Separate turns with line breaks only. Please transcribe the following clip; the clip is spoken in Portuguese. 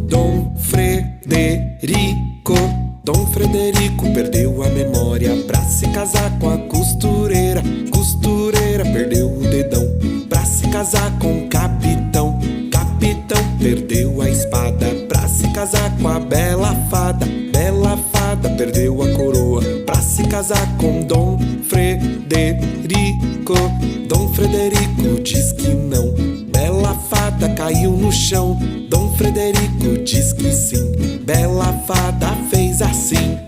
Dom Frederico. Dom Frederico perdeu a memória pra se casar com a costureira. Costureira perdeu o dedão pra se casar com o capitão. Capitão perdeu a espada pra se casar com a bela fada. Bela fada perdeu a coroa pra se casar com Dom Frederico. Dom Frederico diz que não. Bela fada caiu no chão. Dom Frederico diz que sim. Bela fada fez assim.